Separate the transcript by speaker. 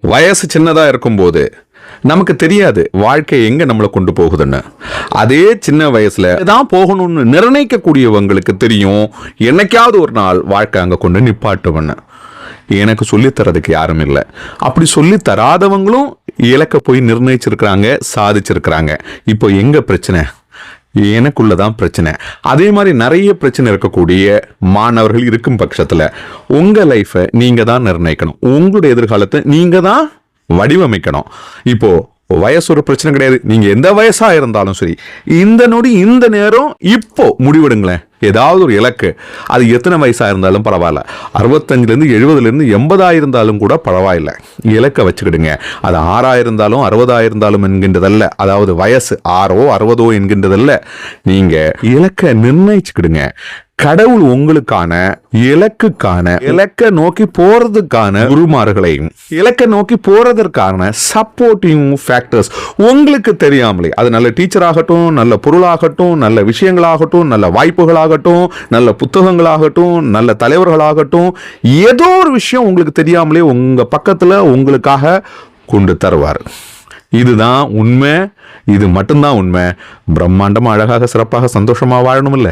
Speaker 1: வயசு சின்னதா இருக்கும்போது நமக்கு தெரியாது வாழ்க்கை எங்க நம்மளை கொண்டு போகுதுன்னு. அதே சின்ன வயசுல தான் போகணும்னு நிர்ணயிக்கக்கூடியவங்களுக்கு தெரியும் என்னைக்காவது ஒரு நாள் வாழ்க்கை அங்க கொண்டு நிப்பாட்டுவன்னு. எனக்கு சொல்லித்தரதுக்கு யாரும் இல்லை. அப்படி சொல்லி தராதவங்களும் இலக்க போய் நிர்ணயிச்சிருக்கிறாங்க, சாதிச்சிருக்கிறாங்க. இப்போ எங்க பிரச்சனை? எனக்குள்ளதான் பிரச்சனை. அதே மாதிரி நிறைய பிரச்சனை இருக்கக்கூடிய மாணவர்கள் இருக்கும் பட்சத்துல உங்க லைஃபை நீங்க தான் நிர்ணயிக்கணும். உங்களுடைய எதிர்காலத்தை நீங்க தான் வடிவமைக்கணும். இப்போ வயசு ஒரு பிரச்சனை கிடையாது. நீங்க எந்த வயசா இருந்தாலும் சரி, இந்த நொடி இந்த நேரம் இப்போ முடிவெடுங்களேன். ஏதாவது ஒரு இலக்கு, அது எத்தனை வயசா இருந்தாலும் பரவாயில்ல, 65லேருந்து 70லேருந்து 80 இருந்தாலும் கூட பரவாயில்ல, இலக்கை வச்சுக்கிடுங்க. அது 6 இருந்தாலும் 60 இருந்தாலும் என்கின்றதல்ல, அதாவது வயசு 6ஓ 60ஓ என்கின்றதல்ல. நீங்க இலக்கை நிர்ணயிச்சுக்கிடுங்க. கடவுள் உங்களுக்கான இலக்கை நோக்கி போறதுக்கான குருமார்களையும் இலக்கை நோக்கி போறதற்கான சப்போர்ட்டிங் ஃபேக்டர்ஸ் உங்களுக்கு தெரியாமலே, அது நல்ல டீச்சர் ஆகட்டும், நல்ல பொருளாகட்டும், நல்ல விஷயங்களாகட்டும், நல்ல வாய்ப்புகளாகட்டும், நல்ல புத்தகங்களாகட்டும், நல்ல தலைவர்களாகட்டும், ஏதோ ஒரு விஷயம் உங்களுக்கு தெரியாமலே உங்க பக்கத்துல உங்களுக்காக கொண்டு தருவார். இதுதான் உண்மை. இது மட்டும்தான் உண்மை. பிரம்மாண்டமா அழகாக சிறப்பாக சந்தோஷமா வாழணும் இல்ல.